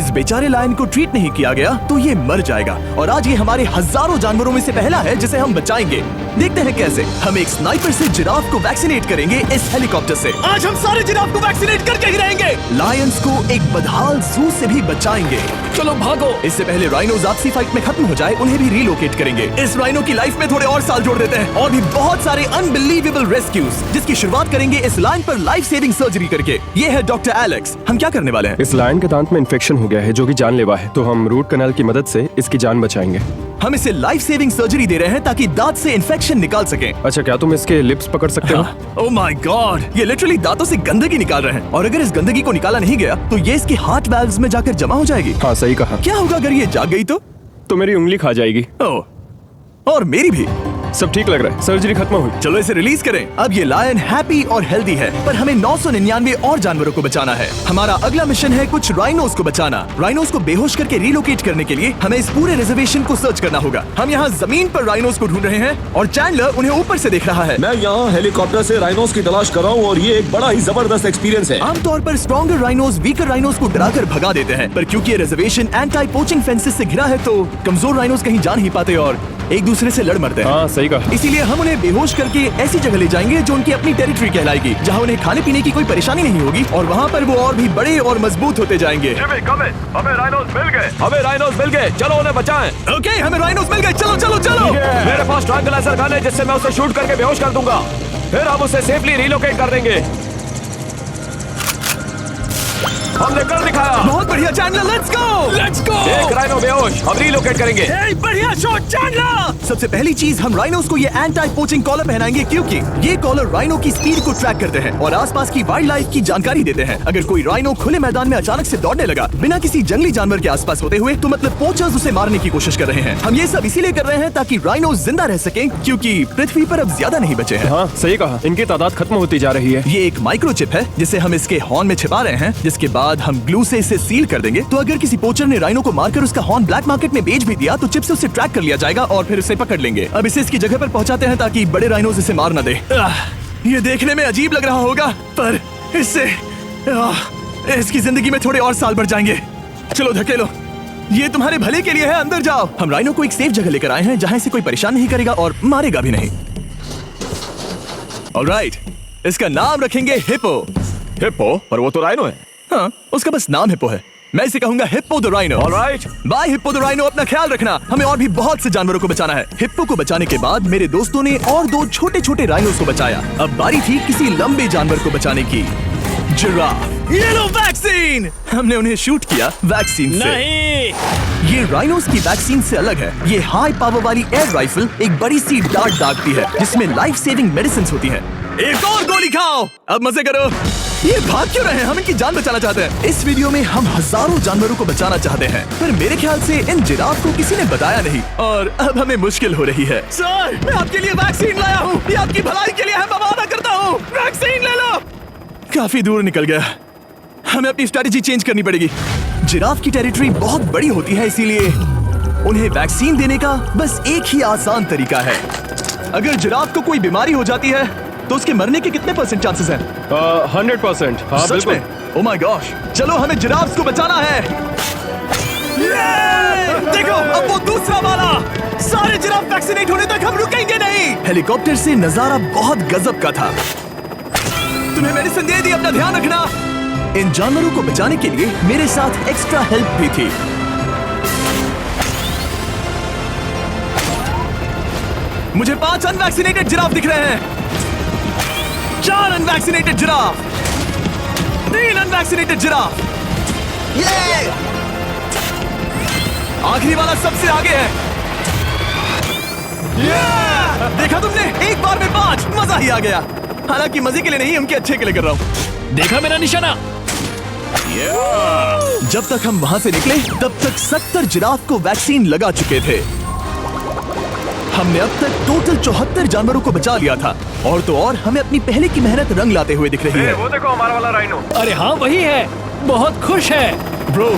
इस बेचारे लायन को ट्रीट नहीं किया गया तो ये मर जाएगा। और आज ये हमारे हजारों जानवरों में से पहला है जिसे हम बचाएंगे। देखते हैं कैसे। हम एक स्नाइपर से जिराफ को वैक्सीनेट करेंगे इस हेलीकॉप्टर से। आज हम सारे जिराफ को वैक्सीनेट करके ही रहेंगे। लायंस को एक बदहाल जू से भी बचाएंगे। चलो भागो। इससे पहले राइनोज आपसी फाइट में खत्म हो जाए, उन्हें भी रिलोकेट करेंगे। इस राइनो की लाइफ में थोड़े और साल जोड़ देते हैं और भी बहुत सारे अनबिलीवेबल रेस्क्यूज, जिसकी शुरुआत करेंगे इस लायन पर लाइफ सेविंग सर्जरी करके। ये है डॉक्टर एलेक्स। हम क्या करने वाले हैं? इस लायन के दांत में इन्फेक्शन हो गया है जो कि जानलेवा है, तो हम रूट कैनाल की मदद से इसकी जान बचाएंगे। हम इसे लाइफ सेविंग सर्जरी दे रहे हैं ताकि दांत से इन्फेक्शन निकाल सकें। अच्छा, क्या तुम इसके लिप्स पकड़ सकते हो? ओह माय गॉड, ये लिटरली दांतों से गंदगी निकाल रहे हैं। और अगर इस गंदगी को निकाला नहीं गया तो ये इसके हार्ट वाल्व्स में जाकर जमा हो जाएगी। हाँ, सही कहा। क्या होगा अगर ये जाग गई तो मेरी उंगली खा जाएगी। ओह, और मेरी भी। सब ठीक लग रहा है, सर्जरी खत्म हुई। चलो इसे रिलीज करें। अब ये लायन हैप्पी और हेल्दी है, पर हमें 999 और जानवरों को बचाना है। हमारा अगला मिशन है कुछ राइनोस को बचाना। राइनोस को बेहोश करके रिलोकेट करने के लिए हमें इस पूरे रिजर्वेशन को सर्च करना होगा। हम यहाँ जमीन पर राइनोस को ढूंढ रहे हैं और चैंडलर उन्हें ऊपर से देख रहा है। मैं यहाँ हेलीकॉप्टर से राइनोस की तलाश कर रहा हूँ और ये एक बड़ा ही जबरदस्त एक्सपीरियंस है। आमतौर पर स्ट्रॉन्गर राइनोस वीकर राइनोस को डराकर भगा देते हैं, पर क्योंकि ये रिजर्वेशन एंटी पोचिंग फेंसेस से घिरा है तो कमजोर राइनोस कहीं जा नहीं पाते और एक दूसरे से लड़ मरते हैं। हाँ, सही कहा। इसीलिए हम उन्हें बेहोश करके ऐसी जगह ले जाएंगे जो उनकी अपनी टेरिटरी कहलाएगी, जहाँ उन्हें खाने पीने की कोई परेशानी नहीं होगी और वहाँ पर वो और भी बड़े और मजबूत होते जाएंगे। हमें राइनोस मिल गए, चलो उन्हें बचाएं। ओके, हमें राइनोस मिल गए, चलो चलो चलो। मेरे पास ट्रैंकुलाइजर गन है जिससे मैं उसे शूट करके बेहोश कर दूंगा, फिर हम उसे सेफली रिलोकेट कर देंगे। हमने कर दिखाया। बहुत बढ़िया चैंडलर, लेट्स गो। एक राइनो बेहोश, हम रिलोकेट करेंगे। बढ़िया शॉट चैंडलर। सबसे पहली चीज, हम राइनोस को ये एंटी पोचिंग कॉलर पहनाएंगे क्योंकि ये कॉलर राइनो की स्पीड को ट्रैक करते हैं और आसपास की वाइल्ड लाइफ की जानकारी देते हैं। अगर कोई राइनो खुले मैदान में अचानक से दौड़ने लगा बिना किसी जंगली जानवर के आसपास होते हुए, तो मतलब पोचर्स उसे मारने की कोशिश कर रहे हैं। हम ये सब इसीलिए कर रहे हैं ताकि राइनो जिंदा रह सके, क्योंकि पृथ्वी पर अब ज्यादा नहीं बचे हैं। हाँ, सही कहा। इनकी तादाद खत्म होती जा रही है। ये एक माइक्रोचिप है जिसे हम इसके हॉर्न में छिपा रहे हैं, जिसके बाद हम ग्लू से इसे सील कर देंगे। तो अगर किसी पोचर ने राइनो को मारकर उसका हॉर्न ब्लैक मार्केट में बेच भी दिया तो चिप से उसे ट्रैक कर लिया जाएगा और फिर उसे पकड़ लेंगे। अब इसे इसकी जगह पर पहुंचाते हैं ताकि बड़े राइनोस इसे मार न दे। ये देखने में अजीब लग रहा होगा, पर इससे इसकी जिंदगी में थोड़े और साल बढ़ जाएंगे। चलो धकेलो, ये तुम्हारे भले के लिए है, अंदर जाओ। हम राइनो को एक सेफ जगह लेकर आए हैं जहाँ इसे कोई परेशान नहीं करेगा और मारेगा भी नहीं। ऑलराइट, इसका नाम रखेंगे हिप्पो। हिप्पो? पर वो तो राइनो है। हाँ, उसका बस नाम हिप्पो है। मैं इसे कहूंगा hippo the rhino. Alright, bye hippo the rhino. अपना ख्याल रखना, हमें और भी बहुत से जानवरों को बचाना है। हिप्पो को बचाने के बाद मेरे दोस्तों ने और 2 छोटे छोटे राइनोस को बचाया। अब बारी थी किसी लंबे जानवर को बचाने की। जिराफ। ये लो वैक्सीन। हमने उन्हें शूट किया वैक्सीन से। नहीं, ये राइनोस की वैक्सीन से अलग है। ये हाई पावर वाली एयर राइफल एक बड़ी सी डार्ट दागती है जिसमें लाइफ सेविंग मेडिसिन होती है। एक और गोली खाओ, अब मजे करो। ये भाग क्यों रहे हैं? हम इनकी जान बचाना चाहते हैं। इस वीडियो में हम हजारों जानवरों को बचाना चाहते हैं, पर मेरे ख्याल से इन जिराफ को किसी ने बताया नहीं और अब हमें मुश्किल हो रही है। सर, मैं आपके लिए वैक्सीन लाया हूँ। ये आपकी भलाई के लिए है, मैं वादा करता हूँ। वैक्सीन ले लो। काफी दूर निकल गया, हमें अपनी स्ट्रेटेजी चेंज करनी पड़ेगी। जिराफ की टेरिटरी बहुत बड़ी होती है, इसीलिए उन्हें वैक्सीन देने का बस एक ही आसान तरीका है। अगर जिराफ को कोई बीमारी हो जाती है तो उसके मरने के कितने % चांसेस हैं? 100%। हाँ, सच में? ओह माय गॉश, चलो हमें जिराफ्स को बचाना है। देखो, अब वो दूसरा वाला। सारे जिराफ वैक्सीनेट होने तक हम रुकेंगे नहीं। हेलीकॉप्टर से नजारा बहुत गजब का था। तुम्हें मेडिसिन दे दी, अपना ध्यान रखना। इन जानवरों को बचाने के लिए मेरे साथ एक्स्ट्रा हेल्प भी थी। मुझे 5 अनवैक्सीनेटेड जिराफ दिख रहे हैं। 4 अनवैक्सीनेटेड जिराफ, 3 अनवैक्सीनेटेड जिराफ। ये आखिरी वाला सबसे आगे है। देखा तुमने, एक बार में 5। मजा ही आ गया। हालांकि मजे के लिए नहीं, उनके अच्छे के लिए कर रहा हूँ। देखा मेरा निशाना? जब तक हम वहां से निकले तब तक 70 जिराफ को वैक्सीन लगा चुके थे। हमने अब तक टोटल 74 जानवरों को बचा लिया था और तो और हमें अपनी पहले की मेहनत रंग लाते हुए दिख रही है। वो देखो हमारा वाला राइनो। अरे हाँ, वही है। बहुत खुश है। ब्रो,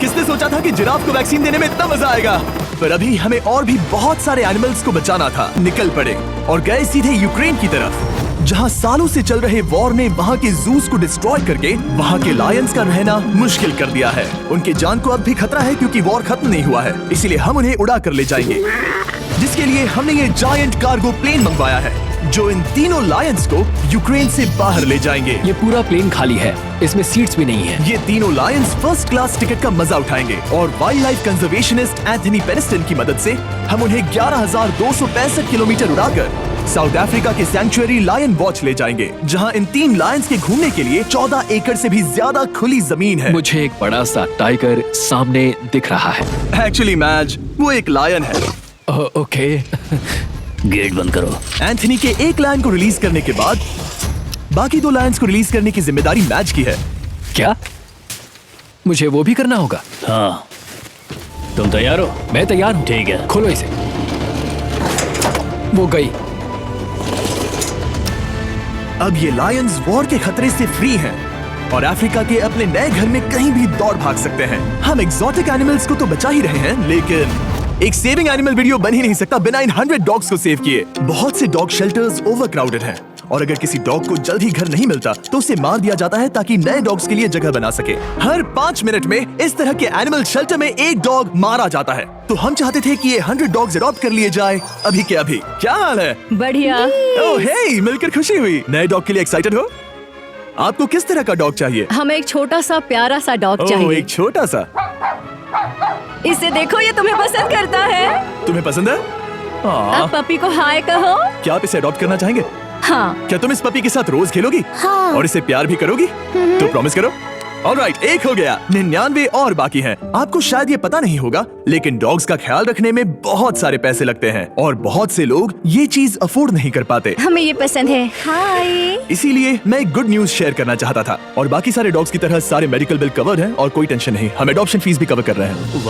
किसने सोचा था कि जिराफ को वैक्सीन देने में इतना मजा आएगा? पर अभी हमें और भी बहुत सारे एनिमल्स को बचाना था। निकल पड़े और गए सीधे यूक्रेन की तरफ। जहाँ सालों से चल रहे वॉर ने वहाँ के जूस को डिस्ट्रॉय करके वहाँ के लायंस का रहना मुश्किल कर दिया है। उनकी जान को अब भी खतरा है क्योंकि वॉर खत्म नहीं हुआ है, इसीलिए हम उन्हें उड़ा कर ले जाएंगे, जिसके लिए हमने ये जायंट कार्गो प्लेन मंगवाया है जो इन तीनों लायंस को यूक्रेन से बाहर ले जाएंगे। ये पूरा प्लेन खाली है, इसमें सीट्स भी नहीं है। ये तीनों लायंस फर्स्ट क्लास टिकट का मजा उठाएंगे और वाइल्ड लाइफ कंजर्वेशनिस्ट एंथनी पेनिस्टन की मदद से हम उन्हें 11,265 किलोमीटर उड़ाकर साउथ अफ्रीका के सैंक्चुअरी लायन वॉच ले जाएंगे, जहां इन 3 लायंस के घूमने के लिए 14 एकड़ से भी ज्यादा खुली जमीन है। मुझे एक बड़ा सा टाइगर सामने दिख रहा है। एक्चुअली मैच वो एक लायन है। ओके। गेट बंद करो। एंथनी के एक लायन को रिलीज करने के बाद बाकी 2 लायंस को रिलीज करने की जिम्मेदारी मैच की है। क्या मुझे वो भी करना होगा? हाँ, तुम तैयार हो? मैं तैयार हूँ। ठीक है। खोलो इसे। वो गई। अब ये लायंस वॉर के खतरे से फ्री हैं और अफ्रीका के अपने नए घर में कहीं भी दौड़ भाग सकते हैं। हम एक्सोटिक एनिमल्स को तो बचा ही रहे हैं, लेकिन एक सेविंग एनिमल वीडियो बन ही नहीं सकता बिना इन 100 डॉग्स को सेव किए। बहुत से डॉग शेल्टर्स ओवरक्राउडेड हैं और अगर किसी डॉग को जल्द ही घर नहीं मिलता तो उसे मार दिया जाता है ताकि नए डॉग्स के लिए जगह बना सके। हर 5 मिनट में इस तरह के एनिमल शेल्टर में एक डॉग मारा जाता है। तो हम चाहते थे कि ये 100 डॉग्स अडॉप्ट कर लिए जाए अभी के अभी। क्या हाल है? बढ़िया। ओह हे, मिलकर खुशी हुई। नए डॉग के लिए एक्साइटेड हो? आपको किस तरह का डॉग चाहिए? हमें एक छोटा सा प्यारा सा डॉग ओह, चाहिए। एक छोटा सा। इसे देखो, ये तुम्हें पसंद करता है। तुम्हें पसंद है? अब पपी को हाय कहो। क्या आप इसे अडॉप्ट करना चाहेंगे? हाँ। क्या तुम इस पपी के साथ रोज खेलोगी? हाँ। और इसे प्यार भी करोगी? तो प्रॉमिस करो। ऑलराइट, एक हो गया। 99 और बाकी हैं। आपको शायद ये पता नहीं होगा, लेकिन डॉग्स का ख्याल रखने में बहुत सारे पैसे लगते हैं और बहुत से लोग ये चीज अफोर्ड नहीं कर पाते। हमें ये पसंद है। हाय। इसीलिए मैं एक गुड न्यूज शेयर करना चाहता था। और बाकी सारे डॉग्स की तरह सारे मेडिकल बिल कवर्ड हैं और कोई टेंशन नहीं। हम एडॉप्शन फीस भी कवर कर रहे हैं।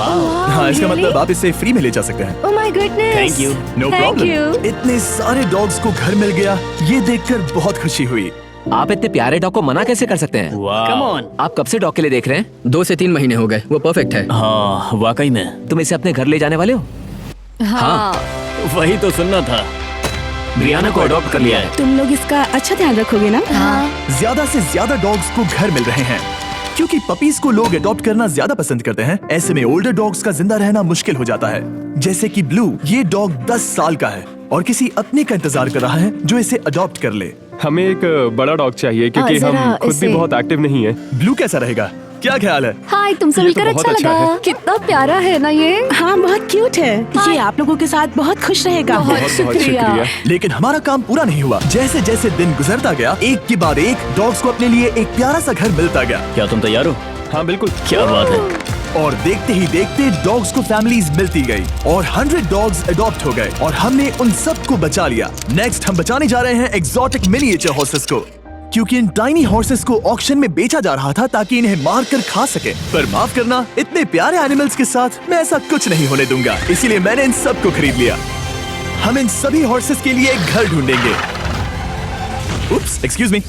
हाँ, इसका मतलब आप इसे फ्री में ले जा सकते हैं। Oh my goodness. Thank you. No problem. इतने सारे डॉग्स को घर मिल गया, ये देखकर बहुत खुशी हुई। आप इतने प्यारे डॉग को मना कैसे कर सकते हैं? Come on. आप कब से डॉग के लिए देख रहे हैं? 2 से 3 महीने हो गए। वो परफेक्ट है। हाँ, वाकई में। तुम इसे अपने घर ले जाने वाले हो? हाँ। वही तो सुनना था। ब्रियाना को अडॉप्ट कर लिया है। तुम लोग इसका अच्छा ध्यान रखोगे ना? हाँ। ज्यादा से ज्यादा डॉग्स को घर मिल रहे हैं क्योंकि पपीज को लोग अडॉप्ट करना ज्यादा पसंद करते हैं। ऐसे में ओल्डर डॉग्स का जिंदा रहना मुश्किल हो जाता है। जैसे कि ब्लू, ये डॉग 10 साल का है और किसी अपने का इंतजार कर रहा है जो इसे अडॉप्ट कर ले। हमें एक बड़ा डॉग चाहिए क्योंकि जरा हम खुद भी इसे- बहुत एक्टिव नहीं है। ब्लू कैसा रहेगा? क्या ख्याल है? हाय, तुमसे ये तो मिलकर बहुत अच्छा अच्छा लगा। है। कितना प्यारा है ना ये। हाँ, बहुत क्यूट है। ये आप लोगों के साथ बहुत खुश रहेगा। बहुत बहुत शुक्रिया। शुक्रिया। लेकिन हमारा काम पूरा नहीं हुआ। जैसे जैसे दिन गुजरता गया, एक के बाद एक डॉग्स को अपने लिए एक प्यारा सा घर मिलता गया क्या तुम तैयार हो? हाँ बिल्कुल। क्या बात है। और देखते ही देखते डॉग्स को फैमिलीज मिलती गई और 100 डॉग्स अडॉप्ट हो गए और हमने उन सबको बचा लिया। नेक्स्ट हम बचाने जा रहे हैं एक्सोटिक मिनिएचर हॉर्सेस को, क्योंकि इन टाइनी हॉर्सेस को ऑक्शन में बेचा जा रहा था ताकि इन्हें मार कर खा सके। पर माफ करना, इतने प्यारे एनिमल्स के साथ मैं ऐसा कुछ नहीं होने दूंगा, इसीलिए मैंने इन सबको खरीद लिया। हम इन सभी हॉर्सेस के लिए एक घर ढूंढेंगे। उप्स, एक्सक्यूज मी।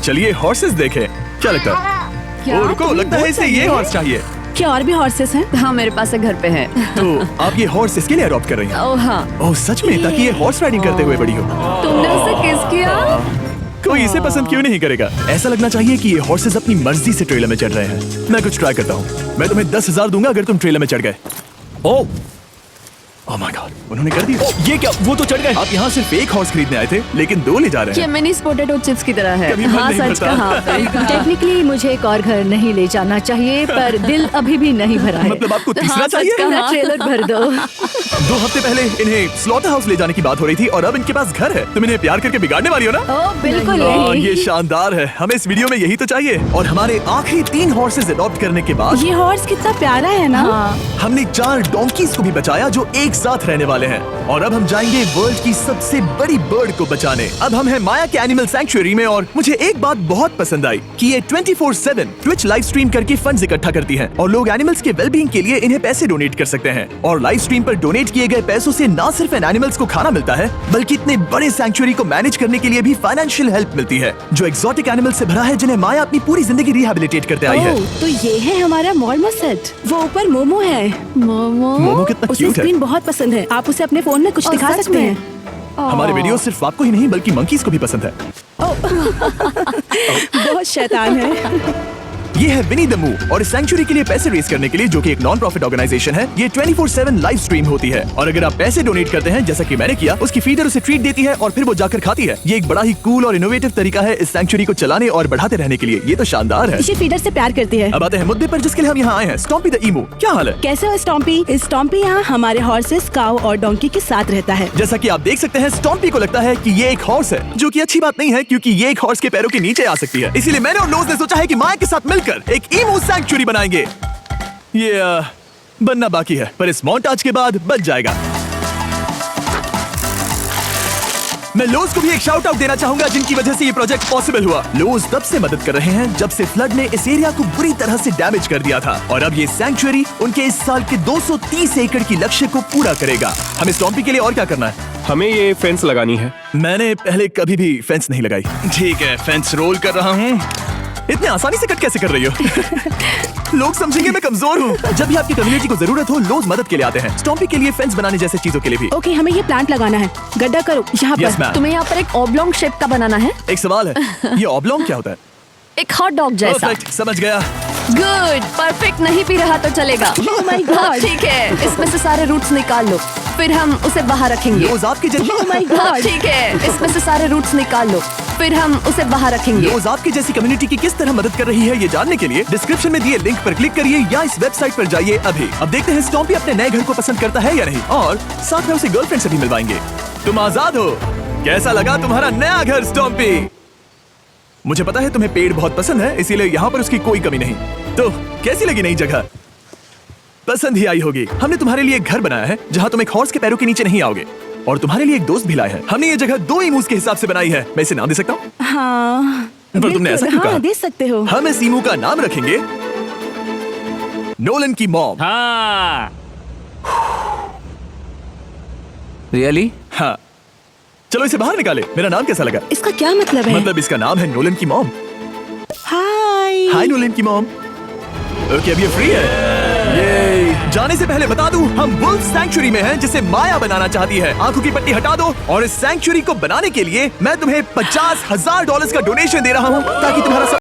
चलिए हॉर्सेस देखें। क्या लगता है? क्या? ओ, रुको, लगता है इसे ये हॉर्स चाहिए। क्या और भी हॉर्सेस हैं? हाँ, मेरे पास घर पे है। तो आप ये हॉर्स इसके लिए अडॉप्ट कर रही हैं? ओह हाँ। ओह सच में? ताकि ये हॉर्स राइडिंग करते हुए बड़ी हो। तुमने उसे किस किया? कोई इसे पसंद क्यों नहीं करेगा? ऐसा लगना चाहिए कि ये हॉर्सेस अपनी मर्जी से ट्रेलर में चढ़ रहे हैं। मैं कुछ ट्राई करता हूँ। मैं तुम्हें 10,000 दूंगा अगर तुम ट्रेलर में चढ़ गए। ओह माय गॉड, उन्होंने कर दिया। ये क्या? वो तो चढ़ गए। आप यहाँ सिर्फ एक हॉर्स खरीदने आए थे, लेकिन 2 ले जा रहे ये हैं। मिनी पोटैटो चिप्स की तरह है। कभी मन हाँ, नहीं सच भरता। कहा। टेक्निकली मुझे एक और घर नहीं ले जाना चाहिए, पर दिल अभी भी नहीं भरा है। मतलब आपको तीसरा हाँ, सच चाहिए? कहा। ट्रेलर भर दो। 2 हफ्ते पहले इन्हें स्लॉटर हाउस ले जाने की बात हो रही थी और अब इनके पास घर है। तुम इन्हें प्यार करके बिगाड़ने वाली हो ना? ओह बिल्कुल ओह, नहीं। ये शानदार है। हमें इस वीडियो में यही तो चाहिए। और हमारे आखिरी 3 हॉर्सेस अडॉप्ट करने के बाद ये हॉर्स कितना प्यारा है ना? हाँ। हमने 4 डोंकीज को भी बचाया जो एक साथ रहने वाले हैं। और अब हम जाएंगे वर्ल्ड की सबसे बड़ी बर्ड को बचाने। अब हम हैं माया के एनिमल सैंक्चुअरी में और मुझे एक बात बहुत पसंद आई कि ये 24/7 ट्विच लाइव स्ट्रीम करके फंड्स इकट्ठा करती है और लोग एनिमल्स के वेलबींग के लिए इन्हें पैसे डोनेट कर सकते हैं। और लाइव स्ट्रीम पर डोनेट किए गए पैसों से न सिर्फ इन एनिमल्स को खाना मिलता है, बल्कि इतने बड़े सैंक्चुअरी को मैनेज करने के लिए भी फाइनेंशियल हेल्प मिलती है, जो एक्सोटिक एनिमल से भरा है जिन्हें माया अपनी पूरी जिंदगी रिहैबिलिटेट करते आई है। ओह, तो ये है हमारा मॉर्मो सेट। वो ऊपर मोमो है। मोमो। मोमो कितना उसे क्यूट है। स्क्रीन बहुत पसंद है। आप उसे अपने फोन में कुछ ओह, दिखा सच सकते में? हैं। हमारे वीडियो सिर्फ आपको ही नहीं बल्कि मंकीज को भी पसंद है। बहुत शैतान है। ये है विनी द मूव और इस सैंक्चुरी के लिए पैसे रेज करने के लिए, जो कि एक नॉन प्रॉफिट ऑर्गेनाइजेशन है, ये 24/7 लाइव स्ट्रीम होती है। और अगर आप पैसे डोनेट करते हैं, जैसा कि मैंने किया, उसकी फीडर उसे ट्रीट देती है और फिर वो जाकर खाती है। ये एक बड़ा ही कूल और इनोवेटिव तरीका है इस सैंक्चुरी को चलाने और बढ़ाते रहने के लिए। ये तो शानदार है। इसे फीडर से प्यार करती है। अब आते हैं मुद्दे पर जिसके लिए हम यहाँ आए हैं, स्टॉम्पी द ईमू। क्या हाल है? कैसे हो स्टॉम्पी? स्टॉम्पी यहाँ हमारे हॉर्सेस, काऊ और डोंकी के साथ रहता है। जैसा कि आप देख सकते हैं, स्टॉम्पी को लगता है कि ये एक हॉर्स है, जो कि अच्छी बात नहीं है क्योंकि ये एक हॉर्स के पैरों के नीचे आ सकती है। इसीलिए मैंने और लोज ने सोचा है कि माया के साथ मिलकर एक ईमू सैंक्चुरी बनाएंगे। ये बनना बाकी है, पर इस मोंटाज के बाद बन जाएगा। मैं लोज को भी एक शाउट आउट देना चाहूंगा, जिनकी वजह से ये प्रोजेक्ट पॉसिबल हुआ। लोज तब से मदद कर रहे हैं जब से फ्लड ने इस एरिया को बुरी तरह से डैमेज कर दिया था, और अब ये सैंक्चुरी उनके इस साल के 230 एकड़ की लक्ष्य को पूरा करेगा। हमें स्टॉम्पी के लिए और क्या करना है? हमें ये फेंस लगानी है। मैंने पहले कभी भी फेंस नहीं लगाई। ठीक है, फेंस रोल कर रहा हूँ। इतने आसानी से कट कैसे कर रही हो? लोग समझेंगे मैं कमजोर हूँ। जब भी आपकी कम्युनिटी को जरूरत हो, लोग मदद के लिए आते हैं। स्टॉम्पी के लिए फेंस बनाने जैसे चीजों के लिए भी। ओके, हमें ये प्लांट लगाना है। गड्ढा करो यहाँ Yes, पर। ma'am. तुम्हें यहाँ पर एक ऑब्लोंग शेप का बनाना है, एक सवाल है, ये ऑब्लोंग क्या होता है? एक हॉट डॉग जैसा। परफेक्ट, समझ गया। गुड, परफेक्ट नहीं भी रहा तो चलेगा। Oh my God. हाँ, ठीक है, इसमें से सारे रूट्स निकाल लो, फिर हम उसे बाहर रखेंगे। लोज आपके जैसी Oh my हाँ, God. ठीक है, इसमें से सारे रूट्स निकाल लो, फिर हम उसे बाहर रखेंगे। लोज आपकी जैसी कम्युनिटी की किस तरह मदद कर रही है, ये जानने के लिए डिस्क्रिप्शन में दिए लिंक पर क्लिक करिए या इस वेबसाइट पर जाइए अभी। अब देखते हैं स्टॉम्पी अपने नए घर को पसंद करता है या नहीं, और साथ में उसे गर्लफ्रेंड से भी मिलवाएंगे। तुम आजाद हो। कैसा लगा तुम्हारा नया घर स्टॉम्पी? मुझे पता है तुम्हें पेड़ बहुत पसंद है, इसीलिए यहाँ पर उसकी कोई कमी नहीं। तो कैसी लगी नई जगह? पसंद ही आई होगी। हमने तुम्हारे लिए एक घर बनाया है जहाँ तुम एक हॉर्स के पैरों के नीचे नहीं आओगे, और तुम्हारे लिए एक दोस्त भी लाए हैं। हमने ये जगह 2 ईमूस के हिसाब से बनाई है। मैं इसे नाम दे सकता हूँ? हाँ, पर तुमने ऐसा क्यों हाँ, कहा? दे सकते हो। हम इस ईमू का नाम रखेंगे नोलन की मॉम। हाँ रियली? हाँ, चलो इसे बाहर निकाले। मेरा नाम कैसा लगा? इसका क्या मतलब है? मतलब इसका नाम है नोलन की मॉम। हाय। हाय नोलन की मॉम। ओके, अब ये फ्री है। ये जाने से पहले बता दूं, हम वुल्फ सैंक्चुरी में हैं, जिसे माया बनाना चाहती है। आंखों की पट्टी हटा दो, और इस सैंक्चुरी को बनाने के लिए मैं तुम्हें $50,000 का डोनेशन दे रहा हूं, ताकि तुम्हारा